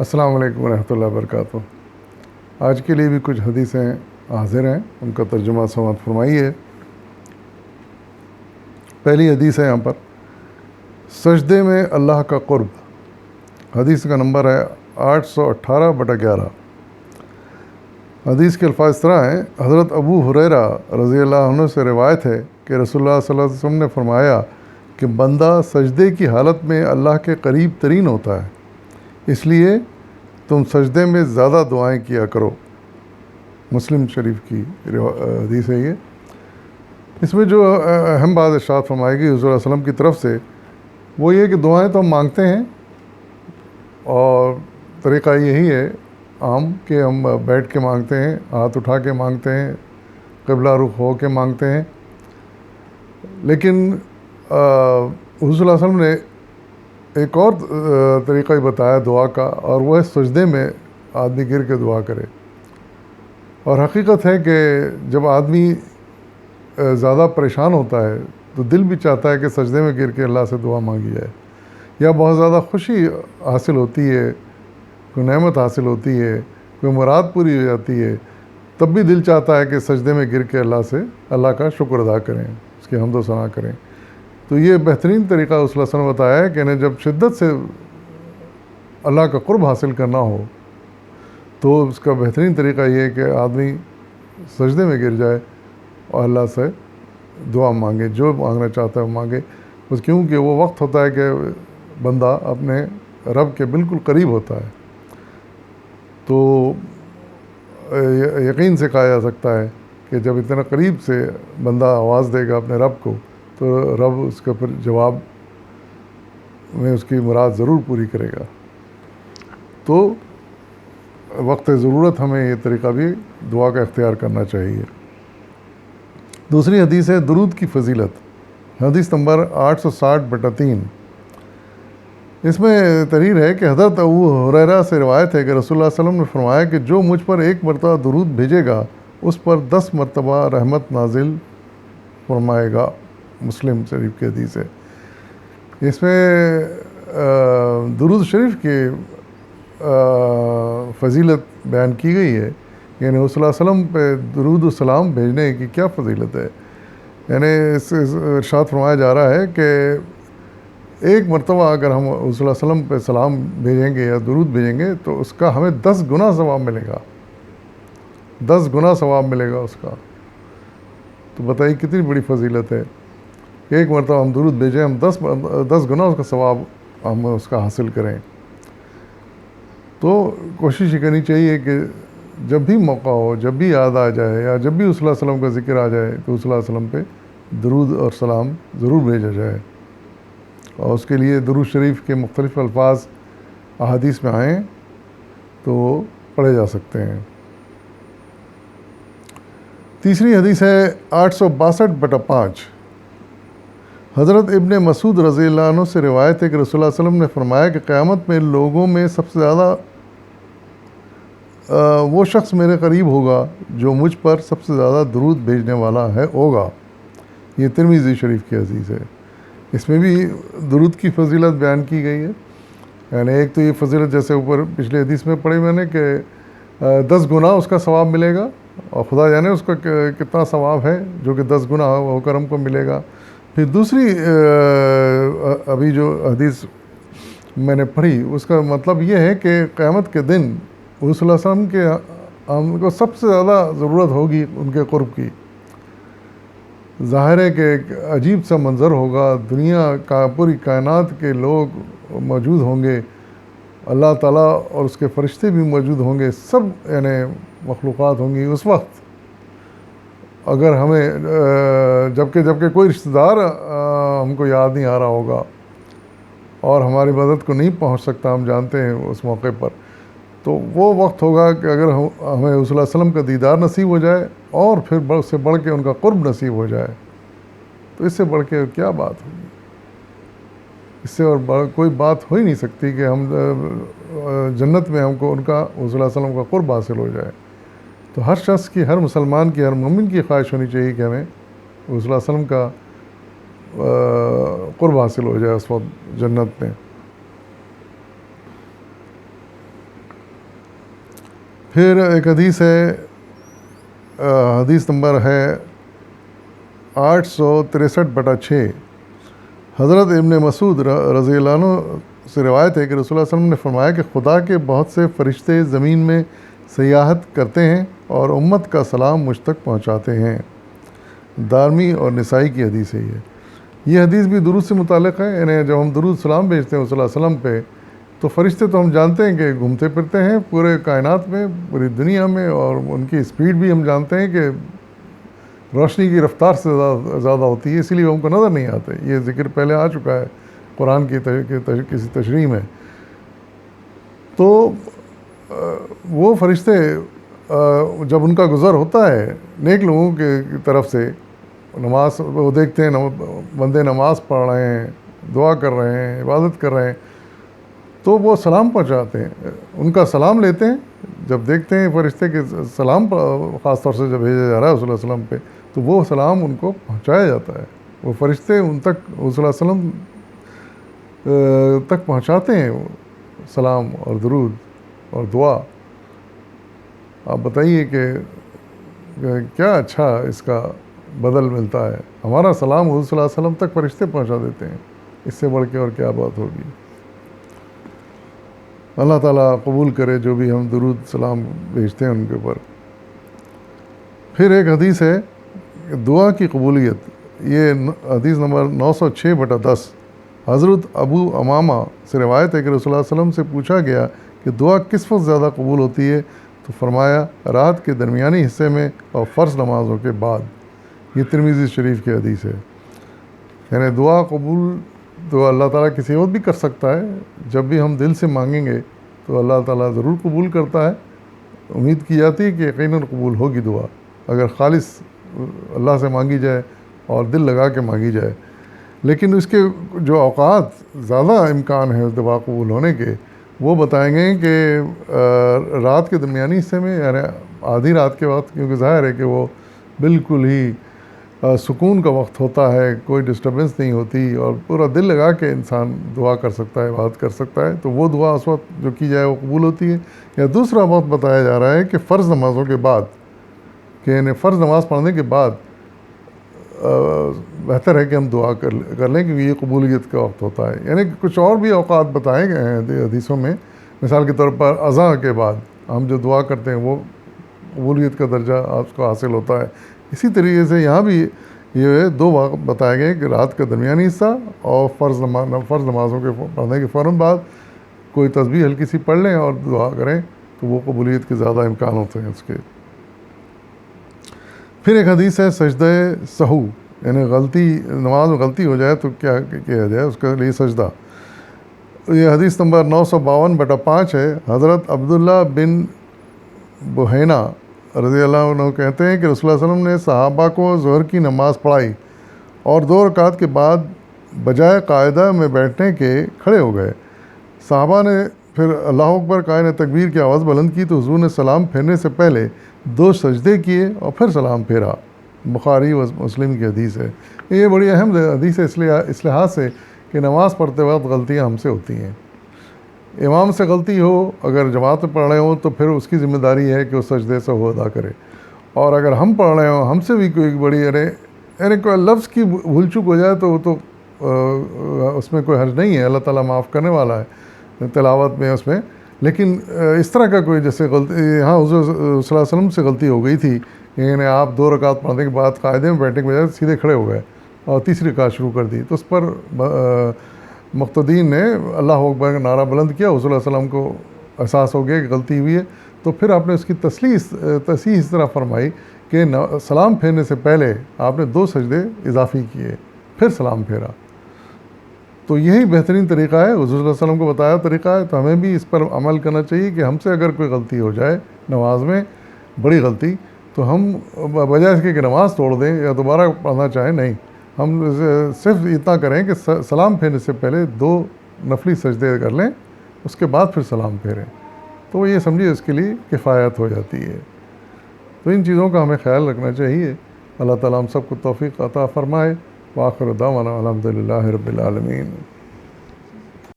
السلام علیکم ورحمۃ اللہ وبرکاتہ۔ آج کے لیے بھی کچھ حدیثیں حاضر ہیں، ان کا ترجمہ سماعت فرمائیے۔ پہلی حدیث ہے یہاں پر، سجدے میں اللہ کا قرب۔ حدیث کا نمبر ہے 818/11۔ حدیث کے الفاظ اس طرح ہیں، حضرت ابو ہریرہ رضی اللہ عنہ سے روایت ہے کہ رسول اللہ صلی اللہ علیہ وسلم نے فرمایا کہ بندہ سجدے کی حالت میں اللہ کے قریب ترین ہوتا ہے، اس لیے تم سجدے میں زیادہ دعائیں کیا کرو۔ مسلم شریف کی حدیث ہے یہ۔ اس میں جو اہم بات ارشاد فرمائی گئی حضور صلی اللہ علیہ وسلم کی طرف سے، وہ یہ کہ دعائیں تو ہم مانگتے ہیں، اور طریقہ یہی ہے عام کہ ہم بیٹھ کے مانگتے ہیں، ہاتھ اٹھا کے مانگتے ہیں، قبلہ رخ ہو کے مانگتے ہیں، لیکن حضور صلی اللہ علیہ وسلم نے ایک اور طریقہ ہی بتایا دعا کا، اور وہ ہے سجدے میں آدمی گر کے دعا کرے۔ اور حقیقت ہے کہ جب آدمی زیادہ پریشان ہوتا ہے تو دل بھی چاہتا ہے کہ سجدے میں گر کے اللہ سے دعا مانگی جائے، یا بہت زیادہ خوشی حاصل ہوتی ہے، کوئی نعمت حاصل ہوتی ہے، کوئی مراد پوری ہو جاتی ہے، تب بھی دل چاہتا ہے کہ سجدے میں گر کے اللہ کا شکر ادا کریں، اس کی حمد و ثنا کریں۔ تو یہ بہترین طریقہ صلی اللہ علیہ وسلم نے بتایا ہے کہ انہیں جب شدت سے اللہ کا قرب حاصل کرنا ہو تو اس کا بہترین طریقہ یہ ہے کہ آدمی سجدے میں گر جائے اور اللہ سے دعا مانگے، جو مانگنا چاہتا ہے وہ مانگے، بس کیونکہ وہ وقت ہوتا ہے کہ بندہ اپنے رب کے بالکل قریب ہوتا ہے۔ تو یقین سے کہا جا سکتا ہے کہ جب اتنا قریب سے بندہ آواز دے گا اپنے رب کو، تو رب اس کے پھر جواب میں اس کی مراد ضرور پوری کرے گا۔ تو وقت ضرورت ہمیں یہ طریقہ بھی دعا کا اختیار کرنا چاہیے۔ دوسری حدیث ہے درود کی فضیلت۔ حدیث نمبر 860/3۔ اس میں تحریر ہے کہ حضرت ابو ہریرہ سے روایت ہے کہ رسول اللہ صلی اللہ علیہ وسلم نے فرمایا کہ جو مجھ پر ایک مرتبہ درود بھیجے گا اس پر 10 مرتبہ رحمت نازل فرمائے گا۔ مسلم شریف کی حدیث ہے۔ اس میں درود شریف کی فضیلت بیان کی گئی ہے، یعنی صلی اللہ علیہ وسلم پہ درود و سلام بھیجنے کی کیا فضیلت ہے۔ یعنی اس ارشاد فرمایا جا رہا ہے کہ ایک مرتبہ اگر ہم صلی اللہ علیہ وسلم پہ سلام بھیجیں گے یا درود بھیجیں گے تو اس کا ہمیں 10 گنا ثواب ملے گا، 10 گنا ثواب ملے گا اس کا۔ تو بتائیے کتنی بڑی فضیلت ہے، ایک مرتبہ ہم درود بھیجیں، ہم 10 گنا اس کا ثواب ہم اس کا حاصل کریں۔ تو کوشش یہ کرنی چاہیے کہ جب بھی موقع ہو، جب بھی یاد آ جائے، یا جب بھی صلی اللہ علیہ وسلم کا ذکر آ جائے تو صلی اللہ علیہ وسلم پہ درود اور سلام ضرور بھیجا جائے، اور اس کے لیے درود شریف کے مختلف الفاظ احادیث میں آئیں تو وہ پڑھے جا سکتے ہیں۔ تیسری حدیث ہے 862/5۔ حضرت ابن مسعود رضی اللہ عنہ سے روایت ہے کہ رسول اللہ صلی اللہ علیہ وسلم نے فرمایا کہ قیامت میں لوگوں میں سب سے زیادہ وہ شخص میرے قریب ہوگا جو مجھ پر سب سے زیادہ درود بھیجنے والا ہوگا۔ یہ ترمذی شریف کی حدیث ہے۔ اس میں بھی درود کی فضیلت بیان کی گئی ہے، یعنی ایک تو یہ فضیلت جیسے اوپر پچھلے حدیث میں پڑھی میں نے کہ 10 گنا اس کا ثواب ملے گا، اور خدا جانے اس کا کتنا ثواب ہے جو کہ 10 گنا ہو کر ہم کو ملے گا۔ پھر دوسری ابھی جو حدیث میں نے پڑھی اس کا مطلب یہ ہے کہ قیامت کے دن حضور صلی اللہ علیہ وسلم کے ہم کو سب سے زیادہ ضرورت ہوگی ان کے قرب کی۔ ظاہر ہے کہ ایک عجیب سا منظر ہوگا، دنیا کا پوری کائنات کے لوگ موجود ہوں گے، اللہ تعالیٰ اور اس کے فرشتے بھی موجود ہوں گے، سب یعنی مخلوقات ہوں گی اس وقت۔ اگر ہمیں جبکہ کوئی رشتہ دار ہم کو یاد نہیں آ رہا ہوگا اور ہماری مدد کو نہیں پہنچ سکتا، ہم جانتے ہیں اس موقع پر، تو وہ وقت ہوگا کہ اگر ہمیں صلی اللہ علیہ وسلم کا دیدار نصیب ہو جائے اور پھر اس سے بڑھ کے ان کا قرب نصیب ہو جائے، تو اس سے بڑھ کے کیا بات ہوگی، اس سے اور کوئی بات ہو ہی نہیں سکتی کہ ہم جنت میں ہم کو ان کا صلی اللہ علیہ وسلم کا قرب حاصل ہو جائے۔ تو ہر شخص کی، ہر مسلمان کی، ہر مومن کی خواہش ہونی چاہیے کہ ہمیں صلی اللہ علیہ وسلم کا قرب حاصل ہو جائے اس وقت جنت میں۔ پھر ایک حدیث ہے، حدیث نمبر ہے 863/6، حضرت ابن مسعود رضی اللہ عنہ سے روایت ہے کہ رسول اللہ صلی اللہ علیہ وسلم نے فرمایا کہ خدا کے بہت سے فرشتے زمین میں سیاحت کرتے ہیں اور امت کا سلام مجھ تک پہنچاتے ہیں۔ دارمی اور نسائی کی حدیث ہے یہ حدیث بھی درود سے متعلق ہے، یعنی جب ہم درود سلام بھیجتے ہیں صلی اللہ علیہ وسلم پہ تو فرشتے تو ہم جانتے ہیں کہ گھومتے پھرتے ہیں پورے کائنات میں، پوری دنیا میں، اور ان کی اسپیڈ بھی ہم جانتے ہیں کہ روشنی کی رفتار سے زیادہ ہوتی ہے، اسی لیے ہم کو نظر نہیں آتے۔ یہ ذکر پہلے آ چکا ہے قرآن کی کسی تشریح میں۔ تو وہ فرشتے جب ان کا گزر ہوتا ہے نیک لوگوں کی طرف سے، نماز وہ دیکھتے ہیں بندے نماز پڑھ رہے ہیں، دعا کر رہے ہیں، عبادت کر رہے ہیں، تو وہ سلام پہنچاتے ہیں، ان کا سلام لیتے ہیں۔ جب دیکھتے ہیں فرشتے کے سلام خاص طور سے جب بھیجا جا رہا ہے صلی اللہ علیہ وسلم پہ، تو وہ سلام ان کو پہنچایا جاتا ہے، وہ فرشتے ان تک صلی اللہ علیہ وسلم تک پہنچاتے ہیں وہ سلام اور درود اور دعا۔ آپ بتائیے کہ کیا اچھا اس کا بدل ملتا ہے۔ ہمارا سلام حضور صلی اللہ علیہ وسلم تک فرشتے پہنچا دیتے ہیں، اس سے بڑھ کے اور کیا بات ہوگی۔ اللہ تعالیٰ قبول کرے جو بھی ہم درود سلام بھیجتے ہیں ان کے اوپر۔ پھر ایک حدیث ہے دعا کی قبولیت، یہ حدیث نمبر 906/10، حضرت ابو امامہ سے روایت ہے کہ رسول اللہ صلی اللہ علیہ وسلم سے پوچھا گیا کہ دعا کس وقت زیادہ قبول ہوتی ہے، تو فرمایا رات کے درمیانی حصے میں اور فرض نمازوں کے بعد۔ یہ ترمذی شریف کی حدیث ہے۔ یعنی دعا قبول تو اللہ تعالیٰ کسی اور بھی کر سکتا ہے، جب بھی ہم دل سے مانگیں گے تو اللہ تعالیٰ ضرور قبول کرتا ہے۔ امید کی جاتی ہے کہ یقیناً قبول ہوگی دعا، اگر خالص اللہ سے مانگی جائے اور دل لگا کے مانگی جائے۔ لیکن اس کے جو اوقات زیادہ امکان ہے اس دعا قبول ہونے کے، وہ بتائیں گے کہ رات کے درمیانی حصے میں، یعنی آدھی رات کے وقت، کیونکہ ظاہر ہے کہ وہ بالکل ہی سکون کا وقت ہوتا ہے، کوئی ڈسٹربنس نہیں ہوتی اور پورا دل لگا کے انسان دعا کر سکتا ہے، عبادت کر سکتا ہے، تو وہ دعا اس وقت جو کی جائے وہ قبول ہوتی ہے۔ یا دوسرا وقت بتایا جا رہا ہے کہ فرض نمازوں کے بعد، کہ یعنی فرض نماز پڑھنے کے بعد بہتر ہے کہ ہم دعا کر لیں، کیونکہ یہ قبولیت کا وقت ہوتا ہے۔ یعنی کچھ اور بھی اوقات بتائے گئے ہیں حدیثوں میں، مثال کے طور پر اذان کے بعد ہم جو دعا کرتے ہیں وہ قبولیت کا درجہ آپ کو حاصل ہوتا ہے۔ اسی طریقے سے یہاں بھی یہ دو وقت بتائے گئے کہ رات کا درمیانی حصہ اور فرض نمازوں کے پڑھنے کے فوراً بعد کوئی تسبیح ہلکی سی پڑھ لیں اور دعا کریں تو وہ قبولیت کے زیادہ امکان ہوتے ہیں اس کے۔ پھر ایک حدیث ہے سجدہ سہو، یعنی نماز میں غلطی ہو جائے تو کیا کیا جائے، اس کے لیے سجدہ۔ یہ حدیث نمبر 952/5 ہے، حضرت عبداللہ بن بحینہ رضی اللہ عنہ کہتے ہیں کہ رسول اللہ صلی اللہ علیہ وسلم نے صحابہ کو ظہر کی نماز پڑھائی اور 2 رکعت کے بعد بجائے قاعدہ میں بیٹھنے کے کھڑے ہو گئے۔ صحابہ نے پھر اللہ اکبر قائل تکبیر کی آواز بلند کی تو حضور نے سلام پھیرنے سے پہلے 2 سجدے کیے اور پھر سلام پھیرا۔ بخاری و مسلم کی حدیث ہے۔ یہ بڑی اہم حدیث ہے اس لحاظ سے کہ نماز پڑھتے وقت غلطیاں ہم سے ہوتی ہیں۔ امام سے غلطی ہو، اگر جماعت میں پڑھ رہے ہوں تو پھر اس کی ذمہ داری ہے کہ اس سجدے سے وہ ادا کرے، اور اگر ہم پڑھ رہے ہوں ہم سے بھی کوئی بڑی یعنی کوئی لفظ کی بھول چوک ہو جائے تو وہ تو اس میں کوئی حرج نہیں ہے، اللہ تعالیٰ معاف کرنے والا ہے تلاوت میں اس میں۔ لیکن اس طرح کا کوئی جیسے غلطی یہاں حضور صلی اللہ علیہ وسلم سے غلطی ہو گئی تھی، یعنی آپ 2 رکعت پڑھنے کے بعد قاعدے میں بیٹھنے کے بجائے سیدھے کھڑے ہو گئے اور تیسری رکعت شروع کر دی، تو اس پر مقتدین نے اللہ اکبر کا نعرہ بلند کیا۔ حضور صلی اللہ علیہ وسلم کو احساس ہو گیا کہ غلطی ہوئی ہے، تو پھر آپ نے اس کی تصحیح اس طرح فرمائی کہ سلام پھیرنے سے پہلے آپ نے 2 سجدے اضافی کیے پھر سلام پھیرا۔ تو یہی بہترین طریقہ ہے، حضور صلی اللہ علیہ وسلم کو بتایا طریقہ ہے، تو ہمیں بھی اس پر عمل کرنا چاہیے کہ ہم سے اگر کوئی غلطی ہو جائے نماز میں، بڑی غلطی، تو ہم بجائے اس کے کہ نماز توڑ دیں یا دوبارہ پڑھنا چاہیں، نہیں، ہم صرف اتنا کریں کہ سلام پھیرنے سے پہلے 2 نفلی سجدے کر لیں، اس کے بعد پھر سلام پھیریں، تو یہ سمجھیے اس کے لیے کفایت ہو جاتی ہے۔ تو ان چیزوں کا ہمیں خیال رکھنا چاہیے۔ اللہ تعالیٰ ہم سب کو توفیق عطا فرمائے۔ وآخر دعوانا الحمد للہ رب العالمین۔